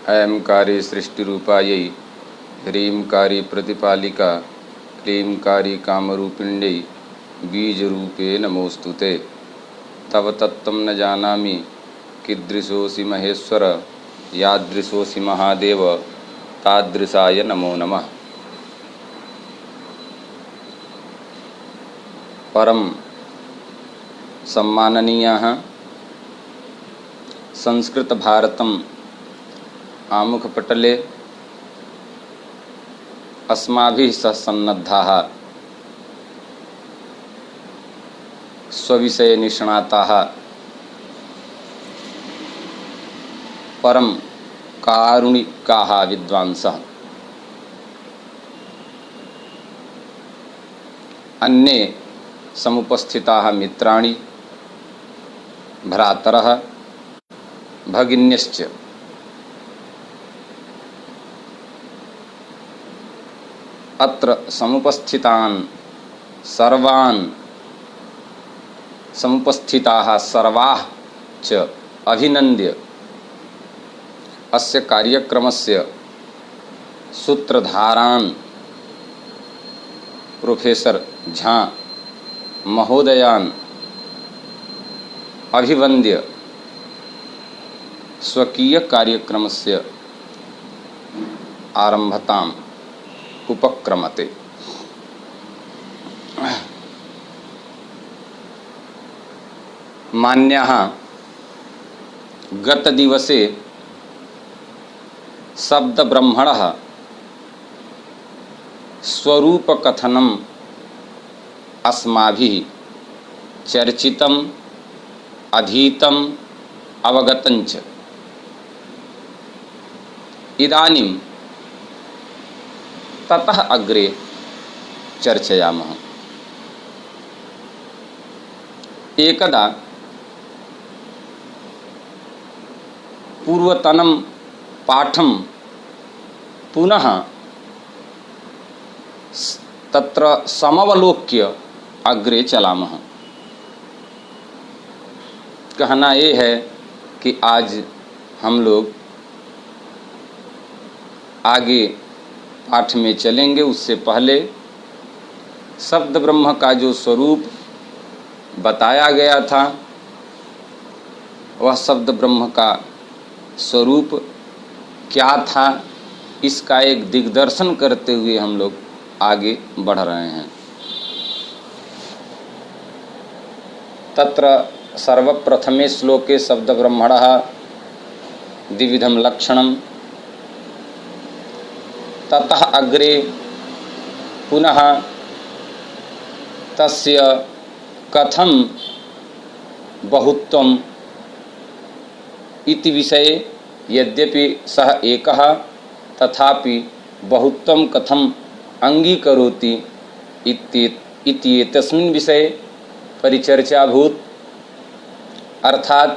ऐंकारी सृष्टिरूपायै ह्रींकारी प्रतिपालिका क्लींकारी कामरूपिण्यै बीजरूपे नमोस्तुते। तव तत्त्वं न जानामि कीदृशोऽसि महेश्वर यादृशोऽसि महादेव तादृशाय नमो नमः। परम सम्माननीयः संस्कृत भारतम् आमुखपटले अस्माभिः सह सन्नद्धाः स्वविषय निष्णाताः परम कारुणिकाः विद्वांसः अन्ये समुपस्थिताः मित्राणि भ्रातरः भगिन्यश्च अत्र समुपस्थितान् सर्वान् समुपस्थिताः सर्वाः च अभिनन्द्य अस्य कार्यक्रमस्य सूत्रधारान् प्रोफेसर झा महोदयान् अभिवन्द्य स्वकीय कार्यक्रमस्य आरम्भताम् उपक्रमते। मान्याः गतदिवसे शब्दब्रह्मणः स्वरूपकथनम् अस्माभिः चर्चितम् अधीतम् अवगतञ्च। इदानीं ततः अग्रे चर्चयामः। एकदा पूर्वतनं पाठं पुनः तत्र समवलोक्य अग्रे चलामः। कहना ये है कि आज हम लोग आगे पाठ में चलेंगे, उससे पहले शब्द ब्रह्म का जो स्वरूप बताया गया था वह शब्द ब्रह्म का स्वरूप क्या था, इसका एक दिग्दर्शन करते हुए हम लोग आगे बढ़ रहे हैं। तत्र सर्वप्रथमे श्लोके शब्द ब्रह्मणः द्विविधं लक्षणं ततः अग्रे पुनः तस्य कथं बहुत्वम् इति विषये यद्यपि सः एकः तथापि बहुत्वं कथम् अंगीकरोति इत्येतस्मिन् विषये परिचर्चा भूत। अर्थात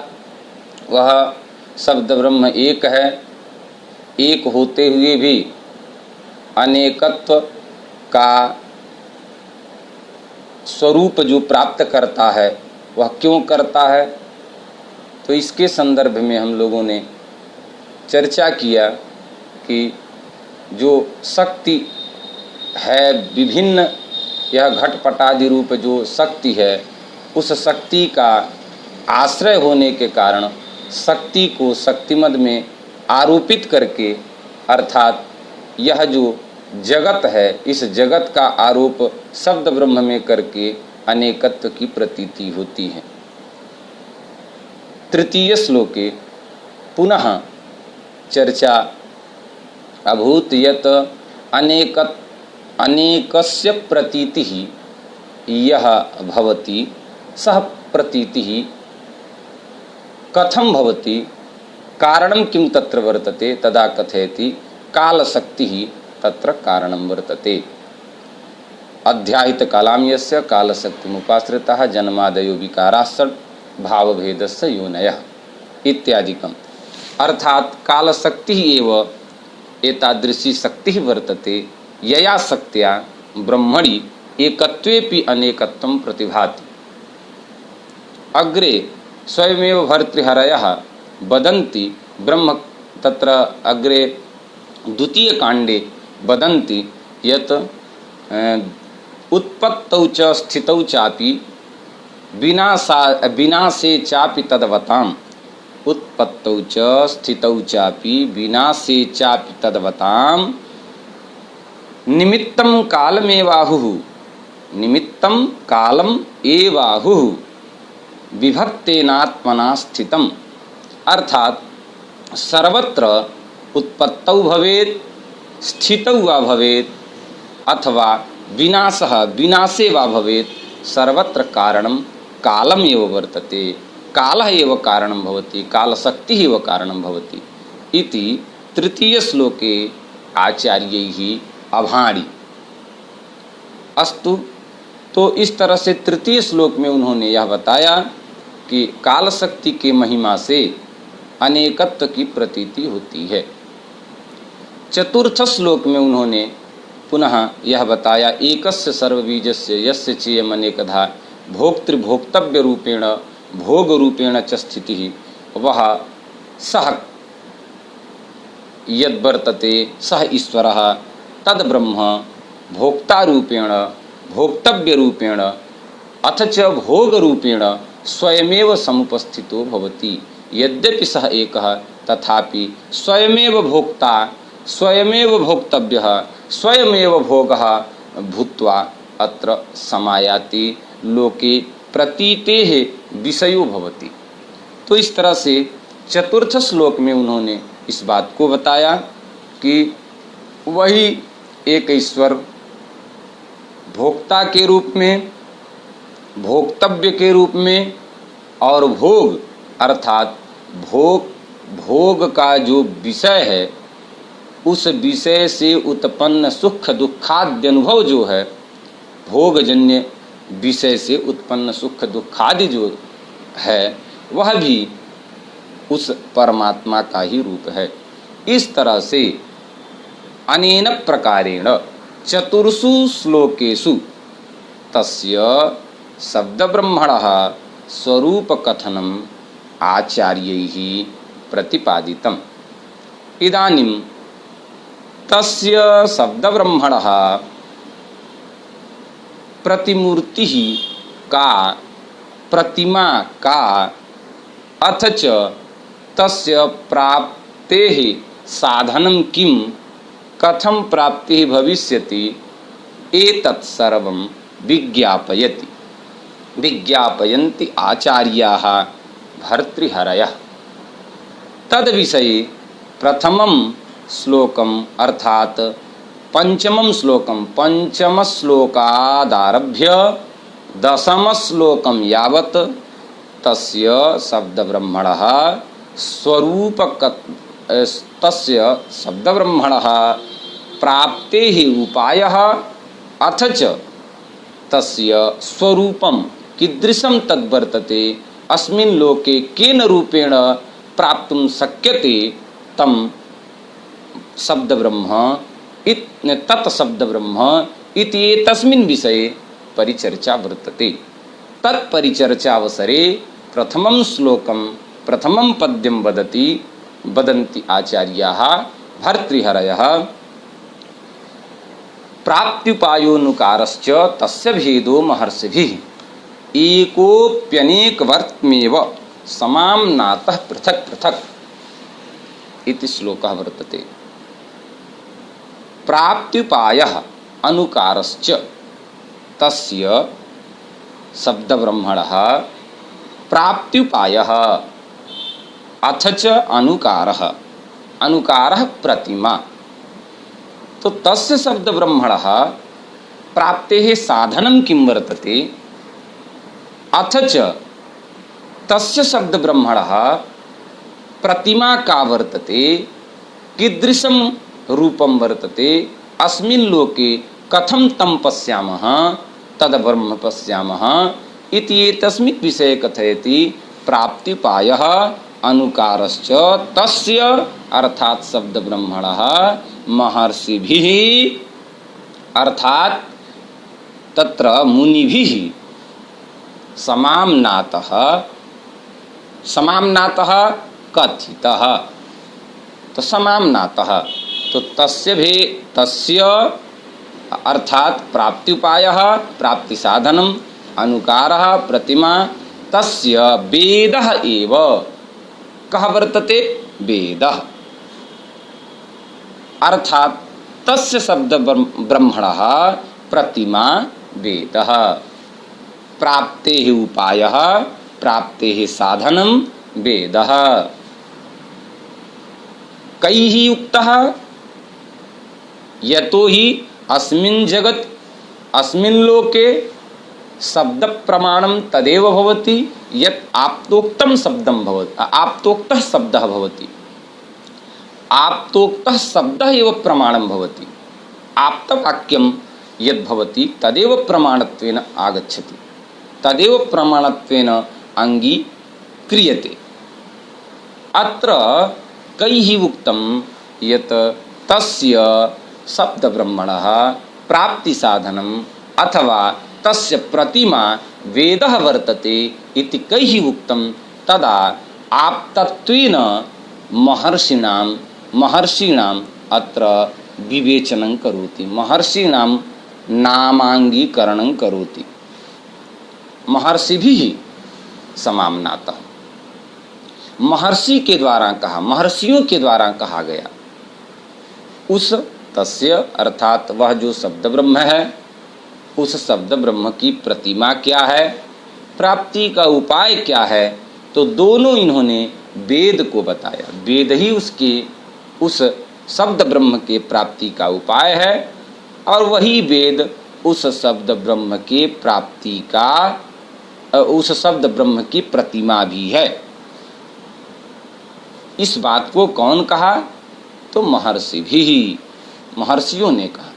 वह शब्द ब्रह्म एक है, एक होते हुए भी अनेकत्व का स्वरूप जो प्राप्त करता है वह क्यों करता है, तो इसके संदर्भ में हम लोगों ने चर्चा किया कि जो शक्ति है विभिन्न, यह घटपटादि रूप जो शक्ति है उस शक्ति का आश्रय होने के कारण शक्ति को शक्तिमद में आरोपित करके, अर्थात यह जो जगत है इस जगत का आरोप शब्द ब्रह्म में करके अनेकत्व की प्रतीति होती है। तृतीय श्लोके पुनः चर्चा अभूत यत अनेकस्य प्रतीतिः यह भवति सह प्रतीतिः कथं भवति कारणं किं तत्र वर्तते तदा कथयति कालशक्तिः तत्र कारणं वर्तते। अध्याहित कालां यस्य कालशक्तिमुपाश्रिताः जन्मादयो विकाराश्च भावभेदस्य योनयः इत्यादिकम्। अर्थात कालशक्तिः एव एतादृशी शक्तिः वर्तते यया शक्त्या ब्रह्मणि एकत्वेपि अनेकत्वं प्रतिभाति। अग्रे स्वयमेव भर्तृहरयः वदन्ति तत्र अग्रे द्वितीयकाण्डे वदन्ति यत् उत्पत्तौ च स्थितौ चापि विनाशे चापि तद्वताम् उत्पत्तौ च स्थितौ चापि विनाशे चापि तद्वताम् निमित्तं कालमेवाहुः निमित्तं कालम एवाहुः विभक्तेनात्मना स्थितम्। अर्थात सर्वत्र उत्पत्तौ भवेत् स्थितौ वा भवेत् अथवा विनाशः विनाशे वा भवेत् सर्वत्र कारणं कालमेव वर्तते। कालः एव कारणं भवति, कालशक्तिः एव कारणं भवति इति तृतीय श्लोके आचार्यैः अभाणि। अस्तु, तो इस तरह से तृतीय श्लोक में उन्होंने यह बताया कि काल शक्ति के महिमा से अनेकत्व की प्रतीति होती है। चतुर्थ श्लोक में उन्होंने पुनः यह बताया एकस्य सर्वबीजस्य यस्य चेयम अनेकधा भोक्तृभोक्तव्य रूपेण भोग रूपेण च स्थितिः वह सः यद्वर्तते सः ईश्वरः तद ब्रह्म भोक्ता रूपेण भोक्तव्य रूपेण अथ च भोग रूपेण स्वयमेव समुपस्थितो भवति। यद्यपि सः एकः तथापि स्वयमेव भोक्ता स्वयमेव भोक्तव्यः स्वयमेव भोगः भूत्वा अत्र समायाति लोके प्रतीतेः विषयो भवति। तो इस तरह से चतुर्थ श्लोक में उन्होंने इस बात को बताया कि वही एक ईश्वर भोक्ता के रूप में भोक्तव्य के रूप में और भोग अर्थात भोग का जो विषय है उस विषय से उत्पन्न सुख दुखादि अनुभव जो है भोगजन्य विषय से उत्पन्न सुख दुखादि जो है वह भी उस परमात्मा का ही रूप है। इस तरह से अनेन प्रकारेण चतुर्षु श्लोकेषु तस्य शब्दब्रह्मणः स्वरूपकथनम् आचार्यैः प्रतिपादितम्। इदानीं तस्य शब्दब्रह्मणः प्रतिमूर्तिः का प्रतिमा का अथ च तस्य प्राप्तेः साधनं किं कथं प्राप्तिः भविष्यति एतत् सर्वं विज्ञापयन्ति आचार्याः भर्तृहरयः। तद्विषये प्रथमं श्लोकम् अर्थात पंचमं श्लोकं पंचमश्लोकादारभ्य दशमश्लोकं यावत् तस्य शब्दब्रह्मणः तस्य शब्दब्रह्मणः प्राप्तेः उपायः अथ च तस्य स्वरूपं कीदृशं तद्वर्तते अस्मिन् लोके केन रूपेण प्राप्तुं शक्यते तं शब्दब्रह्म तत् शब्दब्रह्म इति एतस्मिन् विषये परिचर्चा वर्तते। तत्परिचर्चावसरे प्रथमं श्लोकं प्रथमं पद्यं वदन्ति आचार्याः भर्तृहरयः। प्राप्त्युपायोनुकारश्च तस्य भेदो महर्षिभिः एकोप्यनेकवर्त्मेव समाम्नातः पृथक् पृथक् इति श्लोकः वर्तते। प्राप्त्युपायः अनुकारश्च तस्य शब्दब्रह्मणः प्राप्त्युपायः अथ च अनुकारः प्रतिमा। तो तस्य शब्दब्रह्मणः प्राप्तेः साधनं किं वर्तते अथ च तस्य शब्दब्रह्मणः प्रतिमा का वर्तते कीदृशं रूपं वर्तते अस्मिन् लोके कथं तं पश्यामः तद्ब्रह्म पश्यामः इति एतस्मिन् विषये कथयति। प्राप्त्युपायः अनुकारश्च तस्य अर्थात शब्दब्रह्मणः महर्षिभिः अर्थात तत्र मुनिभिः समाम्नातः कथितः। तो समाम्नातः, तो तस्य अर्थात प्राप्ति उपायः, प्राप्ति साधनम, अनुकारः, प्रतिमा, तस्य वेदः एव। कः वर्तते? वेदः। अर्थात तस्य शब्द ब्रह्मणः प्रतिमा वेदः, प्राप्तेः उपायः, प्राप्तेः साधनम वेदः। कैः युक्तः? यतो हि अस्मिन् जगत् अस्मिन् लोके शब्द प्रमाणं तदेव भवति यत् आप्तोक्तं शब्दं भवति, आप्तोक्तः शब्दः भवति। आप्तोक्तः शब्दः एव प्रमाणं भवति। आप्तवाक्यं यद् भवति तदेव प्रमाणत्वेन आगच्छति, तदेव प्रमाणत्वेन अङ्गीक्रियते। अत्र कैः उक्तं यत् तस्य शब्दब्रह्मणः प्राप्तिसाधनम् अथवा तस्य प्रतिमा वेदः वर्तते इति कैः उक्तं? तदा आप्तत्वेन महर्षिणाम् अत्र विवेचनं करोति, महर्षिणां नामाङ्गीकरणं करोति। महर्षिभिः समाम्नातः, महर्षि के द्वारा कहा, महर्षियों के द्वारा कहा गया। उस तस्य अर्थात वह जो शब्द ब्रह्म है, उस शब्द ब्रह्म की प्रतिमा क्या है, प्राप्ति का उपाय क्या है, तो दोनों इन्होंने वेद को बताया। वेद ही उसके उस शब्द ब्रह्म के प्राप्ति का उपाय है और वही वेद उस शब्द ब्रह्म के प्राप्ति का, उस शब्द ब्रह्म की प्रतिमा भी है। इस बात को कौन कहा? तो महर्षि भी, महर्षियों ने कहा।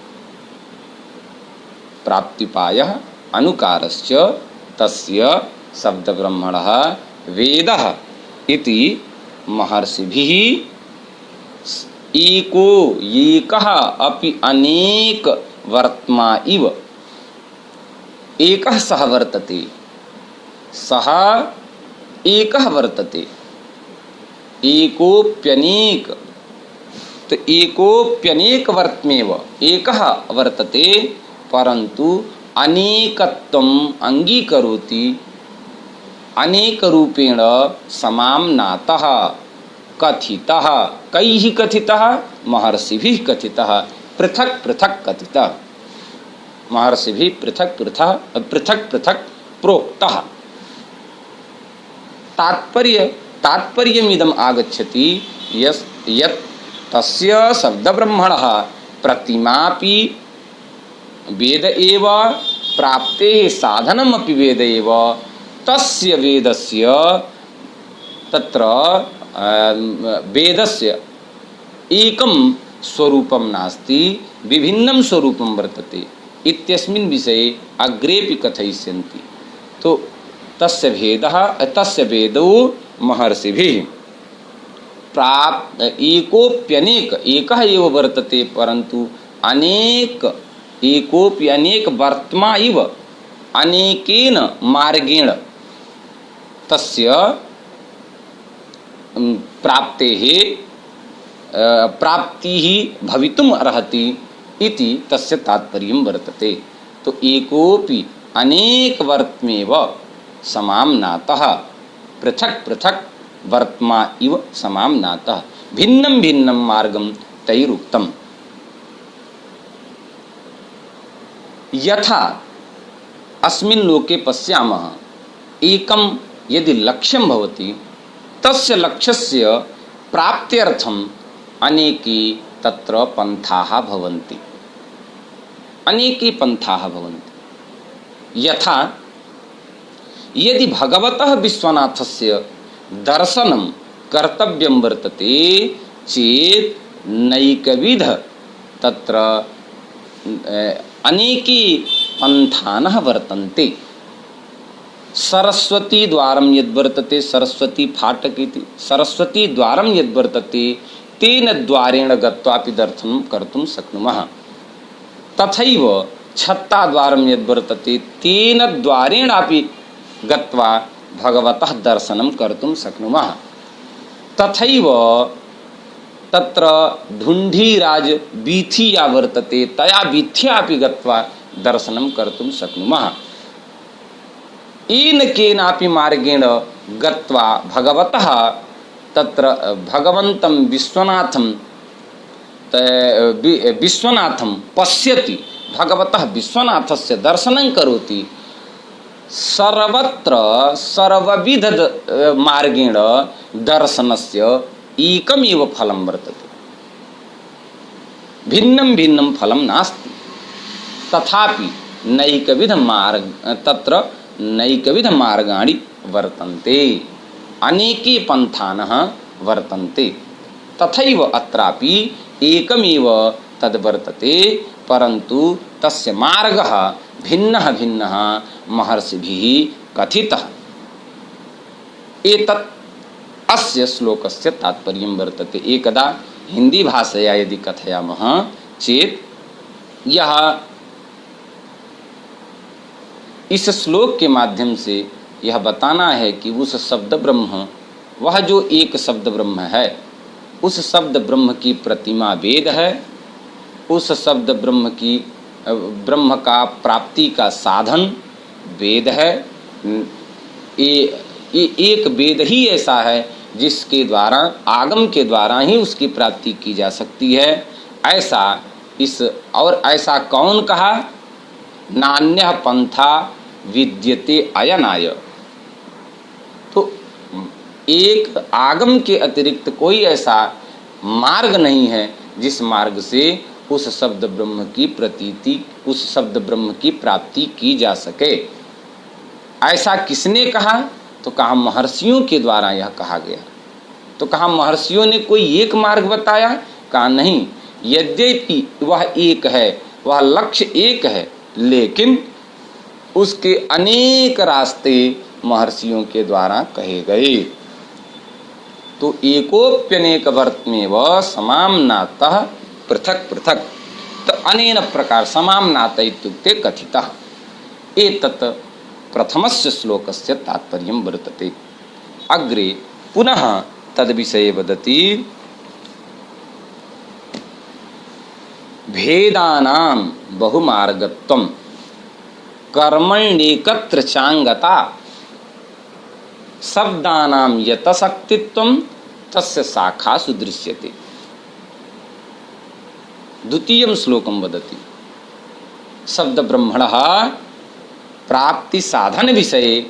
प्राप्तिपायः अनुकारश्च तस्य शब्द ब्रह्मणः वेदः इति महर्षिभिः एको एकः अपि अनेक वर्त्मा इव। एकः सः वर्तते, सः एकः वर्तते, एकोप्यनेक, तो एकोप्यनेक वर्त्मेव, एकः वर्तते परंतु अनेकत्वम् अंगीकरोति, अनेक रूपेण समाम्नातः कथितः। कैः कथितः? महर्षिभिः कथितः, पृथक पृथक कथितः, महर्षिभिः पृथक पृथक प्रोक्तः। तात्पर्यमिदम् आगच्छति यत् तस्य शब्दब्रह्मणः प्रतिमापि वेद एव, प्राप्तेः साधनमपि वेद एव, तस्य वेदस्य तत्र वेदस्य एकं स्वरूपं नास्ति, विभिन्नं स्वरूपं वर्तते इत्यस्मिन् विषये अग्रेपि कथयिष्यन्ति। तो तस्य वेदो महर्षिभिः प्राप्त एकोप्यनेक, एकः एव वर्तते परंतु अनेक, एकोपि अनेक वर्त्मा इव, अनेकेन मार्गेण तस्य प्राप्तेः प्राप्तिः भवितुम् अर्हति इति तस्य तात्पर्यं वर्तते। तो एकोपि अनेक वर्त्मेव समाम्नातः, पृथक पृथक वर्त्मा इव समाम्नातः, भिन्नं भिन्नं मार्गं तैरुक्तम्। यथा अस्मिन् लोके पश्यामः एकं यदि लक्ष्यं भवति तस्य लक्ष्यस्य प्राप्त्यर्थम् अनेके तत्र पन्थाः भवन्ति, अनेके पन्थाः भवन्ति। यथा यदि भगवतः विश्वनाथस्य दर्शनं कर्तव्यं वर्तते चेत् नैकविध तत्र अनेके पन्थानः वर्तन्ते। सरस्वती द्वारं यद्वर्तते, सरस्वती फाटक इति, सरस्वती द्वारं यद्वर्तते तेन द्वारेण गत्वापि दर्शनं कर्तुं शक्नुमः। तथैव छत्ताद्वारं यद्वर्तते तेन द्वारेणापि गत्वा भगवतः दर्शनं कर्तुं शक्नुमः। तथैव तत्र ढुण्ढीराज वीथिया वर्तते तया वीथ्यापि गत्वा दर्शनं कर्तुं शक्नुमः। येन केनापि मार्गेण गत्वा भगवतः तत्र भगवन्तं विश्वनाथं पश्यति, भगवतः विश्वनाथस्य दर्शनं करोति। सर्वत्र सर्वविध मार्गेण दर्शनस्य एकमेव फलं वर्तते, भिन्नं भिन्नं फलं नास्ति। तथापि तत्र नैकविध मार्गाणि वर्तन्ते, अनेके पन्थानः वर्तन्ते। तथैव अत्रापि एकमेव तद्वर्तते, परन्तु तस्य मार्गः भिन्नः भिन्नः महर्षिभिः कथितः। एतत् अस्य श्लोकस्य तात्पर्यं वर्तते। एकदा हिंदी भाषया यदि कथयामः चेत् यह इस श्लोक के माध्यम से यह बताना है कि उस शब्द ब्रह्म, वह जो एक शब्द ब्रह्म है, उस शब्द ब्रह्म की प्रतिमा वेद है, उस शब्द ब्रह्म का प्राप्ति का साधन वेद है। एक वेद ही ऐसा है जिसके द्वारा, आगम के द्वारा ही उसकी प्राप्ति की जा सकती है। ऐसा कौन कहा? नान्यः पंथा विद्यते अयनाय। तो एक आगम के अतिरिक्त कोई ऐसा मार्ग नहीं है जिस मार्ग से उस शब्द ब्रह्म की प्रतीति, उस शब्द ब्रह्म की प्राप्ति की जा सके। ऐसा किसने कहा? तो कहा महर्षियों के द्वारा यह कहा गया। तो कहा महर्षियों ने कोई एक मार्ग बताया? कहा नहीं, यद्यपि वह एक है, वह लक्ष्य एक है, लेकिन उसके अनेक रास्ते महर्षियों के द्वारा कहे गए। तो एकोप्यनेक वर्तमेव समाम्नातः पृथक पृथक। तो अनेन प्रकार समाम्नात इत्युक्ते कथितः। एतत् प्रथमस्य श्लोकस्य तात्पर्यं वर्तते। अग्रे पुनः तद्विषये वदति। भेदानां बहुमार्गत्वं कर्मण्येकत्र चांगता शब्दानां यतशक्तित्वं तस्य शाखासु दृश्यते। द्वितीयं श्लोकं वदति। शब्द ब्रह्मणः प्राप्ति साधन विषये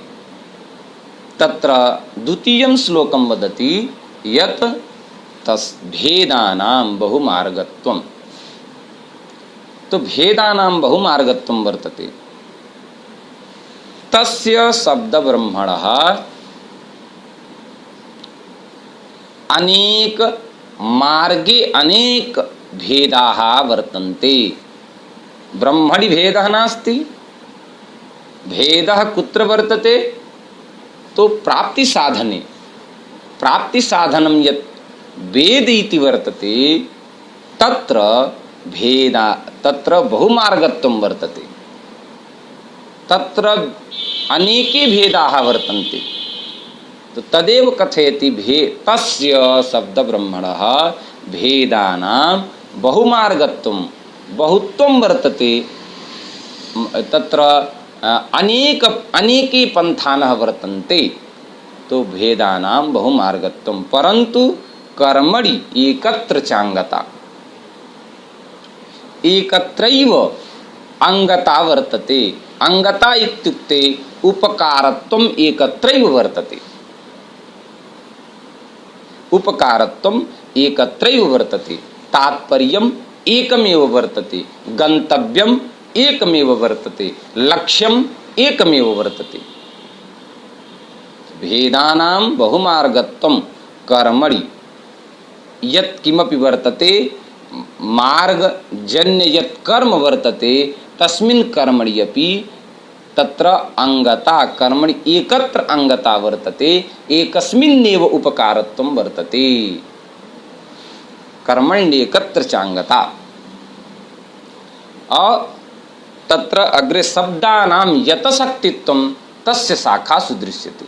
तत्र द्वितीयं श्लोकं वदति यत् तस् भेदानां बहुमार्गत्वं। तो भेदानां बहुमार्गत्वं वर्तते। तस्य शब्द ब्रह्मणः अनेक मार्गे अनेक भेदाः वर्तन्ते। ब्रह्मणि भेदः नास्ति। भेदः कुत्र वर्तते? तो प्राप्ति साधने। प्राप्ति साधनं यत् वेद इति वर्तते तत्र बहुमार्गत्वं वर्तते। तत्र अनेके भेदाः वर्तन्ते। तो तदेव कथयति तस्य शब्द ब्रह्मणः भेदानां बहुमार्गत्वं बहुत्वं वर्तते। तत्र अनेके पंथानः वर्तन्ते। तो भेदानां बहुमार्गत्वं परन्तु कर्मणि एकत्र चांगता। एकत्रैव अंगता वर्तते। अंगता इत्युक्ते उपकारत्वम् एकत्रैव वर्तते। उपकारत्वम् एकत्रैव वर्तते। तात्पर्यम् एकमेव वर्तते। गन्तव्यम् एकमेव वर्तते। लक्ष्यम् एकमेव वर्तते। भेदानां बहुमार्गत्वं कर्मणि यत् किमपि वर्तते, मार्गजन्य यत् कर्म वर्तते तस्मिन् कर्मणि अपि तत्र अंगता, कर्मणि एकत्र अंगता वर्तते। एकस्मिन्नेव उपकारत्वं वर्तते। कर्मण्येकत्र चांगता। तत्र अग्रे शब्दानां यतशक्तित्वं तस्य शाखासु दृश्यते।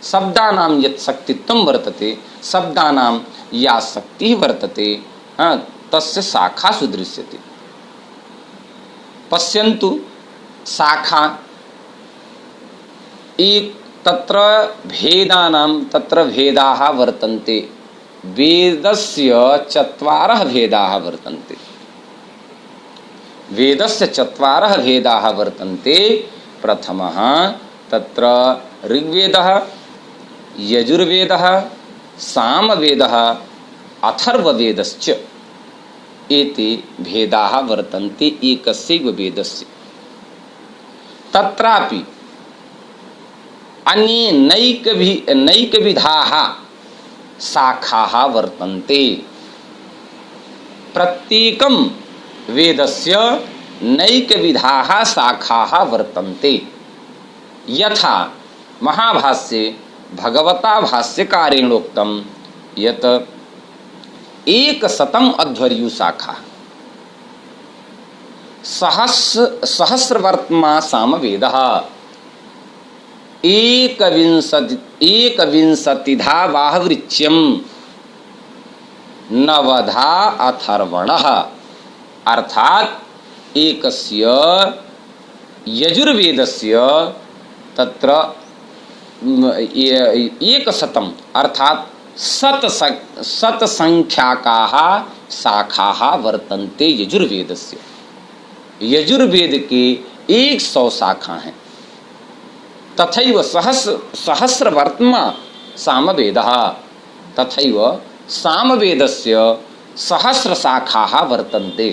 शब्दानां यत् शक्तित्वं वर्तते, शब्दानां या शक्ति वर्तते तस्य शाखासु दृश्यते। पश्यन्तु शाखा एक तत्र भेदानां तत्र भेदाः वर्तन्ते। वेदस्य चत्वारः भेदाः वर्तन्ते। वेदस्य चत्वारः भेदाः वर्तन्ते। प्रथमः तत्र ऋग्वेदः, यजुर्वेदः, सामवेदः, अथर्ववेदश्च एते भेदाः वर्तन्ते एकस्यैव वेदस्य। तत्रापि अन्ये नैकविधाः शाखाः वर्तन्ते। प्रत्येकं वेदस्य नैकविधाः शाखाः वर्तन्ते। यथा महाभाष्ये भगवता भाष्यकारेणोक्तं यत् 100 अध्वर्यु शाखा सहस्रवर्त्मा सामवेदः एकविंशतिधा वाहवृच्यं नवधा अथर्वणः। अर्थात एकस्य यजुर्वेदस्य तत्र 100 अर्थात शतसंख्याकाः शाखाः वर्तन्ते यजुर्वेदस्य। यजुर्वेद के 100 शाखा हैं। तथैव सहस्रवर्त्मा सामवेदः तथैव सामवेदस्य 1,000 शाखाः वर्तन्ते।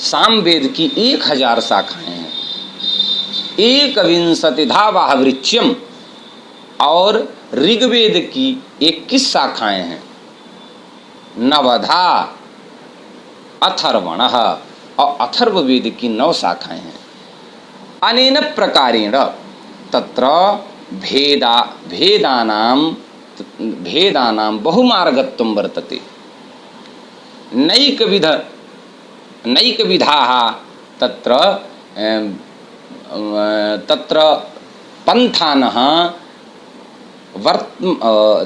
सामवेद की 1000 शाखाएं हैं। 21 वाहवृच्यम और ऋग्वेद की 21 शाखाएं हैं। नवधा अथर्वणः और अथर्ववेद की 9 शाखाएं हैं। अनेन प्रकारेण तत्र भेदानां बहुमार्गत्वं वर्तते। नैकविधाः तत्र पन्थानः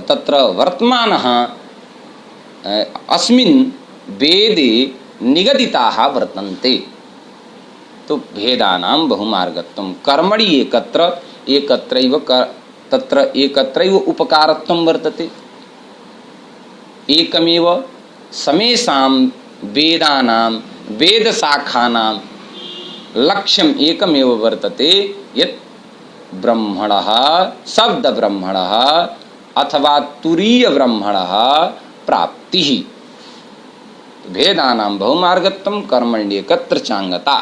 तत्र वर्तमानः अस्मिन् वेदे निगदिताः वर्तन्ते। तो भेदानां बहुमार्गत्वं कर्मणि एकत्रैव उपकारत्वं वर्तते। एकमेव समेषां वेदानां वेदशाखानां लक्ष्यम् एकमेव वर्तते यत् ब्रह्मणः शब्दब्रह्मणः अथवा तुरीयब्रह्मणः प्राप्तिः। भेदानां बहुमार्गत्वं कर्मण्येकत्र चांगता।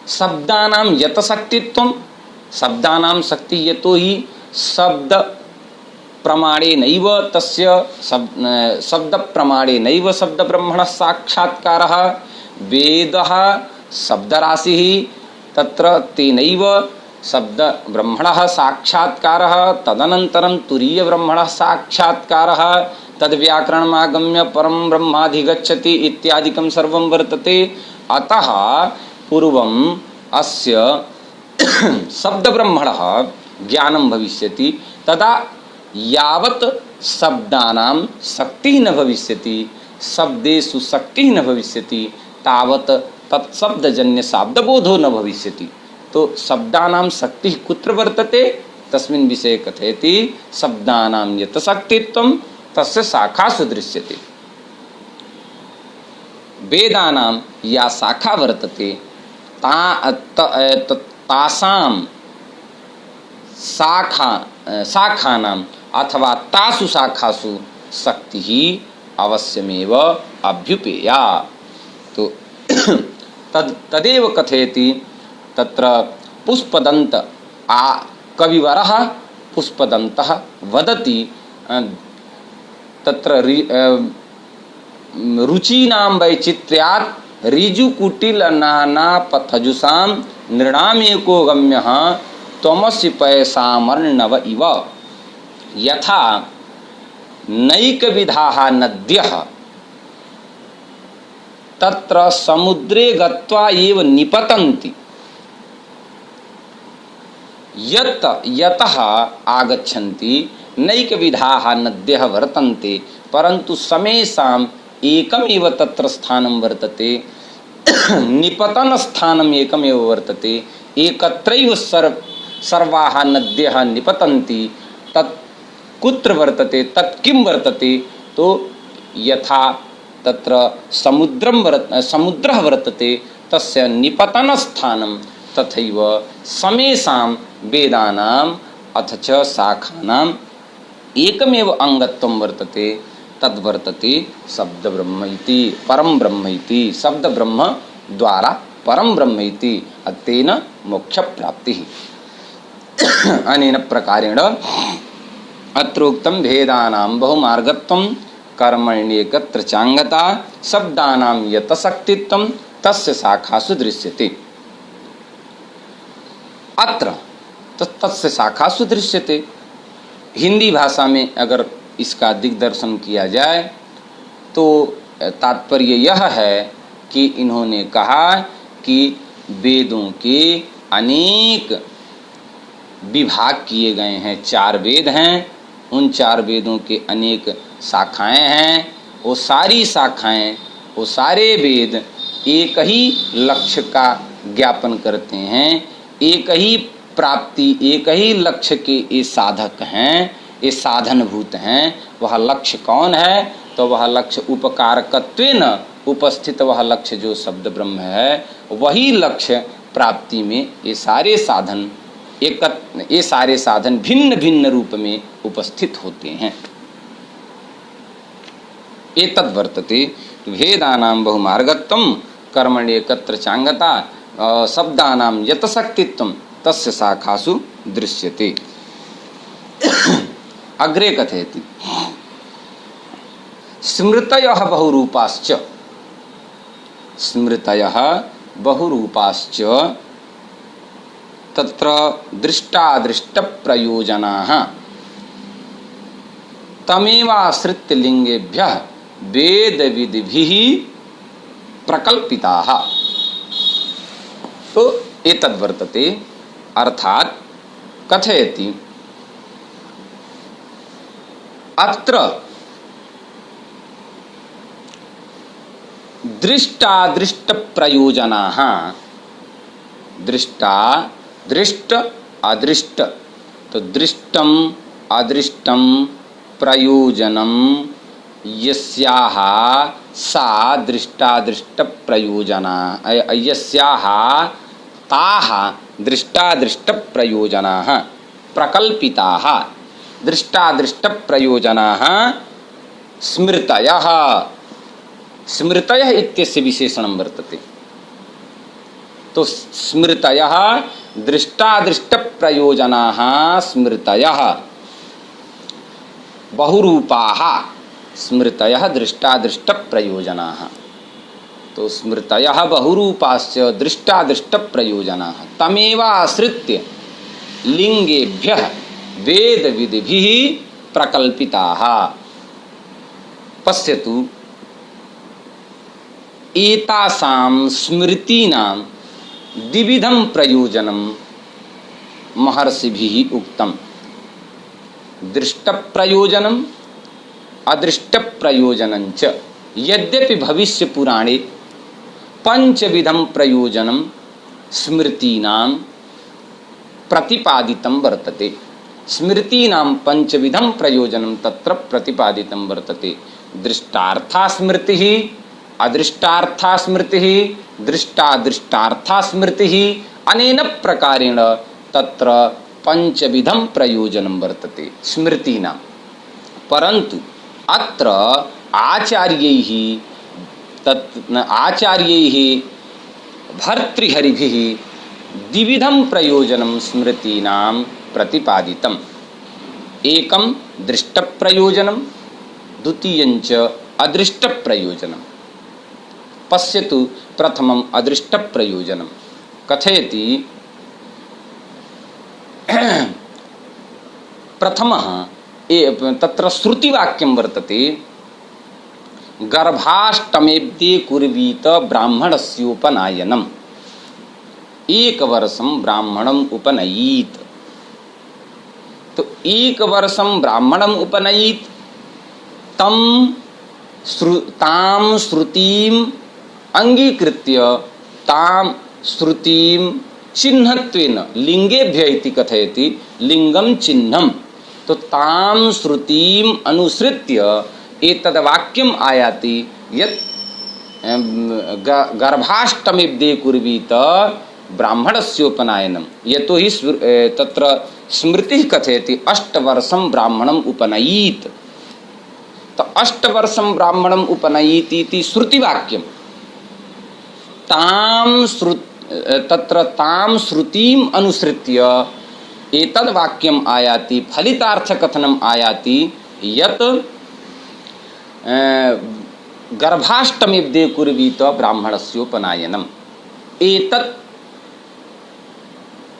शब्दानां यतशक्तित्वं शब्दानां शक्ति यतो हि शब्द प्रमाणेनैव तस्य शब्द प्रमाणेनैव शब्द ब्रह्मणः साक्षात्कारः। वेदः शब्दराशिः तत्र तेनैव शब्द ब्रह्मणः साक्षात्कारः। तदनन्तरं तुरीय ब्रह्मणः साक्षात्कारः। तद्व्याकरणमागम्य परं ब्रह्माधिगच्छति इत्यादिकं सर्वं वर्तते। अतः पूर्वम् अस्य शब्द ब्रह्मणः ज्ञानं भविष्यति। तदा यावत् शब्दानां शक्तिः न भविष्यति, शब्देषु शक्तिः न भविष्यति, तावत् तत्शब्दजन्य शाब्दबोधो न भविष्यति। तो शब्दानां शक्तिः कुत्र वर्तते तस्मिन् विषये कथयति। शब्दानां यत् शक्तित्वं तस्य शाखासु दृश्यते। वेदानां या शाखा वर्तते तासां शाखानां अथवा तासु शाखासु शक्तिः अवश्यमेव अभ्युपेया। तो तदेव कथयति तत्र पुष्पदन्त कविवरः पुष्पदन्तः वदति तत्र रुचीनां वैचित्र्यात् ऋजुकुटिलनानापथजुषां नृणामेको गम्यः त्वमसि पयसामर्णव इव। यथा नैकविधाः नद्यः तत्र समुद्रे गत्वा एव निपतन्ति। यतः आगच्छन्ति नैकविधाः नद्यः वर्तन्ते परन्तु समेषाम् एकमेव तत्र स्थानं वर्तते निपतन स्थानम् एकमेव वर्तते एकत्रैव सर्वाः नद्यः निपतन्ति तत् कुत्र वर्तते तत् किं वर्तते तो यथा तत्र समुद्रः वर्तते तस्य निपतन स्थानं तथैव समेषां वेदानाम् अथ च शाखानाम् एकमेव अंगत्वं वर्तते तद्वर्तते शब्द ब्रह्म इति परम ब्रह्म इति शब्द ब्रह्म द्वारा परम ब्रह्म इति अतेन मोक्ष प्राप्ति अनेन प्रकारेण अत्रोक्तं भेदानां बहुमार्गत्वं कर्मण्येकत्र चांगता शब्दानां यतशक्तित्वं तस्य शाखासु दृश्यते। अत्र तस्य शाखासु दृश्यते। हिंदी भाषा में अगर इसका दिग्दर्शन किया जाए तो तात्पर्य यह है कि इन्होंने कहा कि वेदों के अनेक विभाग किए गए हैं। 4 वेद हैं, उन 4 वेदों के अनेक शाखाएं हैं। वो सारी शाखाएं, वो सारे वेद एक ही लक्ष्य का ज्ञापन करते हैं, एक ही प्राप्ति, एक ही लक्ष्य के ये साधक हैं, ये साधनभूत हैं। वह लक्ष्य कौन है तो वह लक्ष्य उपकारकत्वेन उपस्थित वह लक्ष्य जो शब्द ब्रह्म है, वही लक्ष्य प्राप्ति में ये सारे साधन भिन्न भिन्न रूप में उपस्थित होते हैं। एतद् वर्तते भेदानां बहुमार्गत्वं कर्मण्येकत्र चांगता शब्दानां यतशक्तित्वं तस्य शाखासु दृश्यते। अग्रे कथयति स्मृतयः बहुरूपाश्च तत्र दृष्टादृष्टप्रयोजनाः तमेवाश्रित्य लिंगेभ्यः वेदविधिभिः प्रकल्पिताः। तो एतद्वर्तते अर्थात कथयति अत्र दृष्टादृष्ट प्रयोजनाः दृष्ट अदृष्ट तो दृष्टम अदृष्टम प्रयोजनम यस्याः सा दृष्टादृष्ट प्रयोजना यस्याः ताः दृष्टादृष्ट प्रयोजनाः प्रकल्पिताः दृष्टादृष्ट प्रयोजनाः स्मृतयः। स्मृतयः इत्यस्य विशेषणं वर्तते। तो स्मृतयः दृष्टादृष्ट प्रयोजनाः स्मृतयः बहुरूपाः स्मृतयः दृष्टादृष्ट प्रयोजनाः। तो स्मृतयः बहुरूपाश्च दृष्टादृष्ट प्रयोजनाः तमेवाश्रित्य लिंगेभ्यः वेद विधिभिः प्रकल्पिताः। पश्यतु एतासां स्मृतीनां द्विविधं प्रयोजनं महर्षिभिः उक्तम्। दृष्टप्रयोजनम् अदृष्टप्रयोजनञ्च। यद्यपि भविष्यपुराणे पंचविधं प्रयोजनं स्मृतीनां प्रतिपादितं वर्तते। स्मृतीनां पंचविधं प्रयोजनं तत्र प्रतिपादितं वर्तते। दृष्टार्था स्मृतिः, अदृष्टार्था स्मृतिः, दृष्टादृष्टार्था स्मृतिः। अनेन प्रकारेण तत्र पंचविधं प्रयोजनं वर्तते स्मृतीनां। परन्तु अत्र आचार्यैः भर्तृहरिभिः द्विविधं प्रयोजनं स्मृतीनां प्रतिपादितम्। एकं दृष्टप्रयोजनं, द्वितीयञ्च अदृष्टप्रयोजनं। पश्यतु प्रथमम् अदृष्टप्रयोजनं कथयति प्रथमः तत्र श्रुतिवाक्यं वर्तते गर्भाष्टमेब्दे कुर्वीत ब्राह्मणस्योपनायनम्। 1 वर्षं ब्राह्मणम् उपनयीत। तो एक वर्षम ब्राह्मणम उपनयित ताम श्रुतिम अंगीकृत्य ताम श्रुतिम चिह्नत्वेन लिंगेभ्य इति कथयति लिंगम चिह्नम। तो ताम श्रुतिम अनुसृत्य एतद् वाक्यम आयाति यत् गर्भाष्टमीब्दे कुर्वीत ब्राह्मणस्योपनयनम। यतो हि तत्र स्मृति कथयति अष्टवर्षं ब्राह्मणम उपनयीत। तो अष्टवर्षं ब्राह्मणम उपनयीत इति श्रुतिवाक्यम। तत्र ताम श्रुतिम अनुसृत्य एतद् वाक्यम आयाति फलितार्थ कथनम आयाति यत् गर्भाष्टमीब्दे कुर्वीत ब्राह्मणस्योपनयनम। एतत्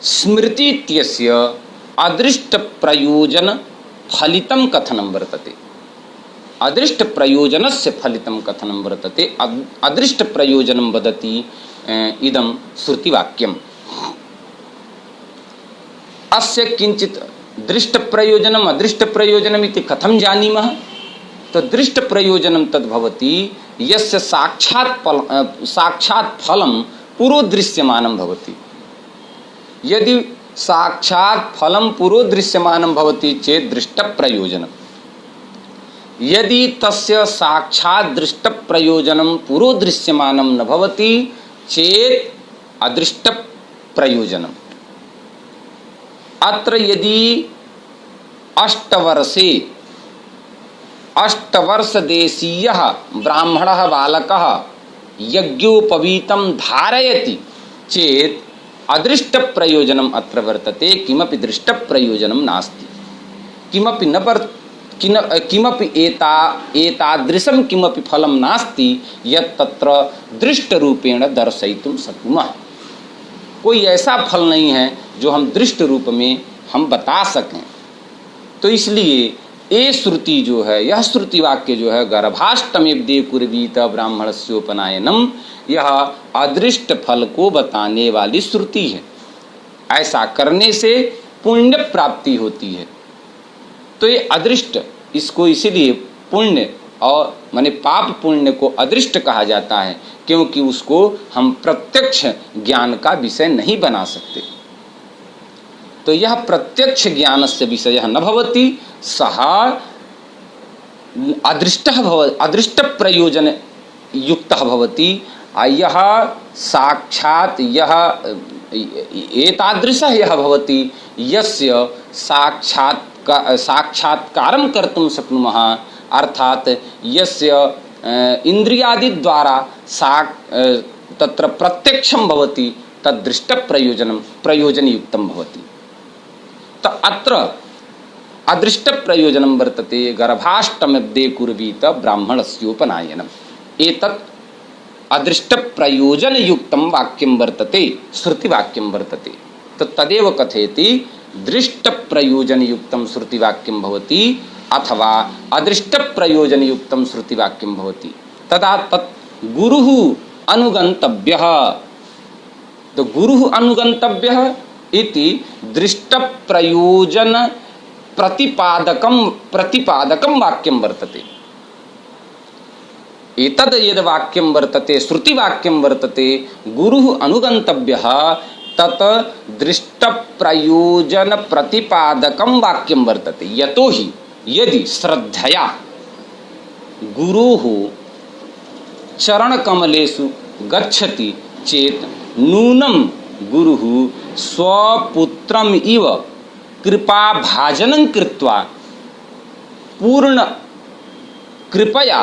स्मृति इत्यस्य अदृष्ट प्रयोजन फलितं कथनं वर्तते। अदृष्ट प्रयोजनस्य फलितं कथनं वर्तते। अदृष्ट प्रयोजनं वदति इदं श्रुतिवाक्यम्। अस्य किंचित दृष्ट प्रयोजनम अदृष्ट प्रयोजनम इति कथं जानीमः? तो दृष्ट प्रयोजनम तद्भवति यस्य साक्षात् फलं पूर्वदृश्यमानं भवति। यदि साक्षात् फलं पूर्वदृश्यमानं भवति चेत् दृष्ट प्रयोजनम्। यदि तस्य साक्षात् दृष्ट प्रयोजनं पूर्वदृश्यमानं न भवति चेत् अदृष्ट प्रयोजनम्। अत्र यदि अष्टवर्षदेशीयः ब्राह्मणः बालकः यज्ञोपवीतं धारयति चेत् अदृष्ट प्रयोजनम् अत्र वर्तते। किमपि दृष्ट प्रयोजनं नास्ति। किमपि एतादृशं किमपि फलं नास्ति यत् तत्र दृष्टरूपेण दर्शयितुं शक्नुमः। कोई ऐसा फल नहीं है जो हम दृष्ट रूप में हम बता सकें। तो इसलिए ये श्रुति जो है, यह श्रुति वाक्य जो है गर्भाष्टमीब्दे कुर्वीत ब्राह्मणस्योपनयनम, यह अदृष्ट फल को बताने वाली श्रुति है। ऐसा करने से पुण्य प्राप्ति होती है। तो ये अदृष्ट, इसको इसीलिए पुण्य और माने पाप पुण्य को अदृष्ट कहा जाता है, क्योंकि उसको हम प्रत्यक्ष ज्ञान का विषय नहीं बना सकते। तो यह प्रत्यक्ष ज्ञानस्य विषयः न भवति, सः अदृष्ट प्रयोजन युक्तः भवति। यह साक्षात् यह एतादृशः यः भवति यस्य साक्षात्कारं कर्तुं शक्नुमः, अर्थात यस्य इंद्रियादि द्वारा तत्र प्रत्यक्षं भवति तद्दृष्ट प्रयोजनयुक्तं भवति। तो अत्र अदृष्ट प्रयोजनं वर्तते गर्भाष्टमीब्दे कुर्वीत ब्राह्मणस्योपनयनम्। एतत् अदृष्ट प्रयोजनयुक्तं वाक्यं वर्तते, श्रुतिवाक्यं वर्तते। तो तदेव कथयति दृष्ट प्रयोजनयुक्तं श्रुतिवाक्यं भवति अथवा अदृष्ट प्रयोजनयुक्तं श्रुतिवाक्यं भवति। तदा तत् गुरुः अनुगन्तव्यः। तो गुरुः अनुगन्तव्यः इति दृष्ट प्रयोजन प्रतिपादकं वाक्यं वर्तते। एतद् यद् वाक्यं वर्तते, श्रुतिवाक्यं वर्तते, गुरुः अनुगन्तव्यः, तत् दृष्ट प्रयोजन प्रतिपादकं वाक्यं वर्तते। यतो हि यदि श्रद्धया गुरोः चरणकमलेषु गच्छति चेत् नूनं गुरुः स्वपुत्रम् इव कृपाभाजनं कृत्वा पूर्ण कृपया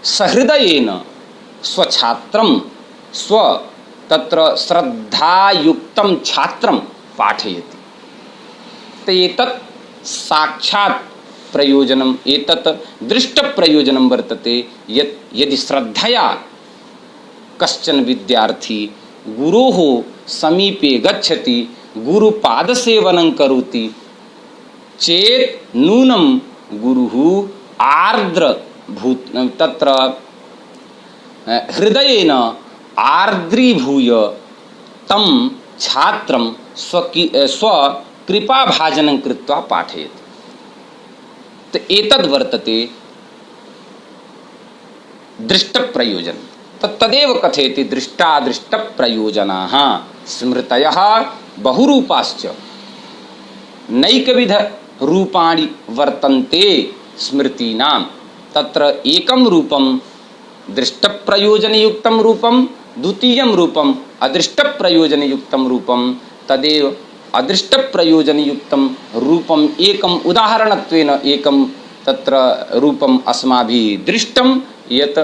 सहृदयेन स्वछात्रं तत्र श्रद्धायुक्तं छात्रं पाठयति। तो एतत् साक्षात् प्रयोजनम्, एतत् दृष्ट प्रयोजनं वर्तते। यदि श्रद्धया कश्चन विद्यार्थी गुरोः समीपे गच्छति, गुरुपादसेवनं करोति चेत् नूनं गुरुः आर्द्रभूत तत्र हृदयेन आर्द्रीभूय तं छात्रं स्वकृपाभाजनं कृत्वा पाठयति। तो एतद् वर्तते दृष्ट प्रयोजन। तदेव कथयति दृष्टादृष्ट प्रयोजनाः स्मृतयः बहुरूपाश्च नैकविध रूपाणि वर्तन्ते स्मृतीनां। तत्र एकं रूपं दृष्ट प्रयोजनयुक्तं रूपं, द्वितीयं रूपम् अदृष्ट प्रयोजनयुक्तं रूपं। तदेव अदृष्ट प्रयोजनयुक्तं रूपम् एकम् उदाहरणत्वेन एकं तत्र रूपम् अस्माभिः दृष्टं यत्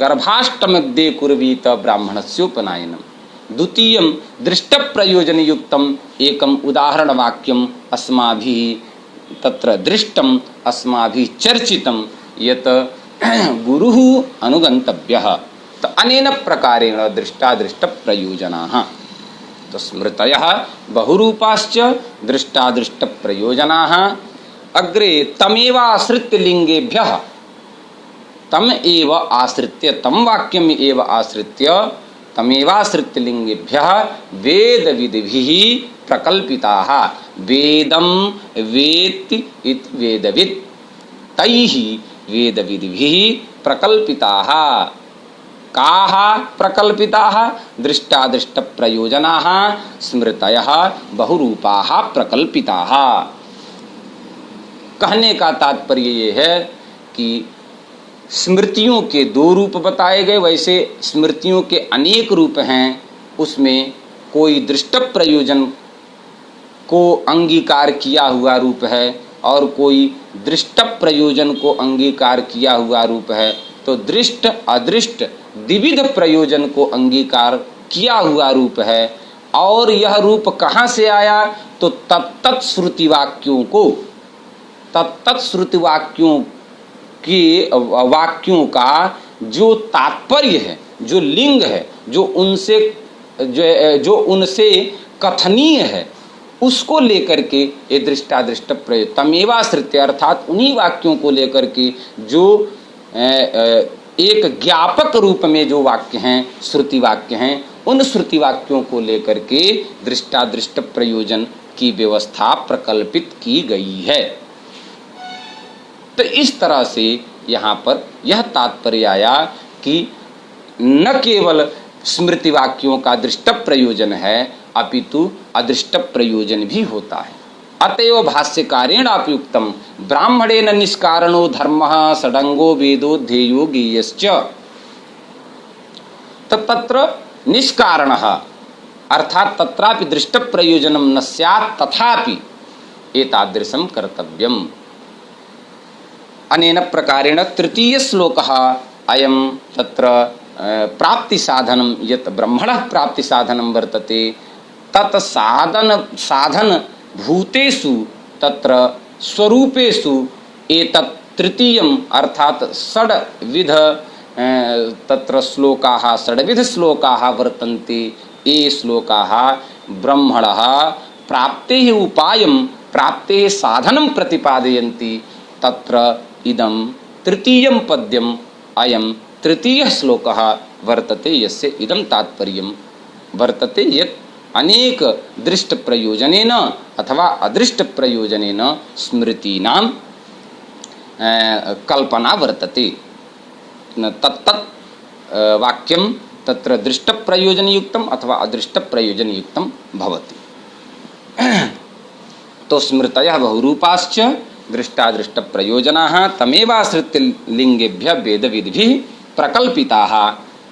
गर्भाष्टमध्ये कुर्वीत ब्राह्मणस्योपनयनं। द्वितीयं दृष्ट प्रयोजनयुक्तम् एकम् उदाहरणवाक्यम् अस्माभिः तत्र दृष्टम् अस्माभिः चर्चितं यत् गुरुः अनुगन्तव्यः। तो अनेन प्रकारेण दृष्टादृष्ट प्रयोजनाः। तो स्मृतयः बहुरूपाश्च दृष्टादृष्ट प्रयोजनाः। अग्रे तमेवाश्रित्य लिंगेभ्यः, तम एव आश्रित्य, तम वाक्यम एव आश्रित्य, तमेवाश्रित्य लिंगेभ्यः वेद विधिभिः प्रकल्पिताः। वेदं वेत्ति इति वेदवित्, तैः वेद विधिभिः प्रकल्पिताः। काः प्रकल्पिताः? दृष्टादृष्ट प्रयोजनाः स्मृतयः बहुरूपाः प्रकल्पिताः। कहने का तात्पर्य ये है कि स्मृतियों के दो रूप बताए गए, वैसे स्मृतियों के अनेक रूप हैं। उसमें कोई दृष्ट प्रयोजन को अंगीकार किया हुआ रूप है और कोई दृष्ट प्रयोजन को अंगीकार किया हुआ रूप है। तो दृष्ट अदृष्ट द्विविध प्रयोजन को अंगीकार किया हुआ रूप है। और यह रूप कहाँ से आया? तो तत्तत् श्रुति वाक्यों को, तत्तत् श्रुति वाक्यों के वाक्यों का जो तात्पर्य है, जो लिंग है, जो उनसे कथनीय है, उसको लेकर के ये दृष्टादृष्ट प्रयोग तमेवाश्रित्य, अर्थात उन्हीं वाक्यों को लेकर के जो एक ज्ञापक रूप में जो वाक्य हैं, श्रुति वाक्य हैं, उन श्रुति वाक्यों को लेकर के दृष्टादृष्ट प्रयोजन की व्यवस्था प्रकल्पित की गई है। तो इस तरह से यहाँ पर यह तात्पर्य आया कि न केवल स्मृति वाक्यों का दृष्ट प्रयोजन है, अपितु अदृष्ट प्रयोजन भी होता है। अतएव भाष्यकारेण अप्युक्तम ब्राह्मणेन निष्कारणो धर्मः षडंगो वेदो ध्येयो ज्ञेयश्च। तत्र निष्कारणः अर्थात तत्रापि दृष्ट प्रयोजनं न स्यात्, तथापि एतादृशं कर्तव्यम्। अनेन प्रकारेण तृतीय श्लोकः अयं तत्र प्राप्ति साधनं यत् ब्रह्मणः प्राप्ति साधनं वर्तते तत् साधन भूतेषु तत्र स्वरूपेषु एतत् तृतीयम् अर्थात षड्विध तत्र श्लोकाः षड्विध श्लोकाः वर्तन्ते। ये श्लोकाः ब्रह्मणः प्राप्तेः उपायं प्राप्तेः साधनं प्रतिपादयन्ति। तत्र इदं तृतीयं पद्यम् अयं तृतीयः श्लोकः वर्तते, यस्य इदं तात्पर्यं वर्तते यत् अनेक दृष्ट प्रयोजनेन अथवा अदृष्ट प्रयोजनेन स्मृतीनां कल्पना वर्तते। तत्तत् वाक्यं तत्र दृष्ट प्रयोजनयुक्तम् अथवा अदृष्ट प्रयोजनयुक्तं भवति। तो स्मृतयः बहुरूपाश्च दृष्टादृष्ट प्रयोजनाः तमेवाश्रित्य लिंगेभ्यः वेदविधिभिः प्रकल्पिताः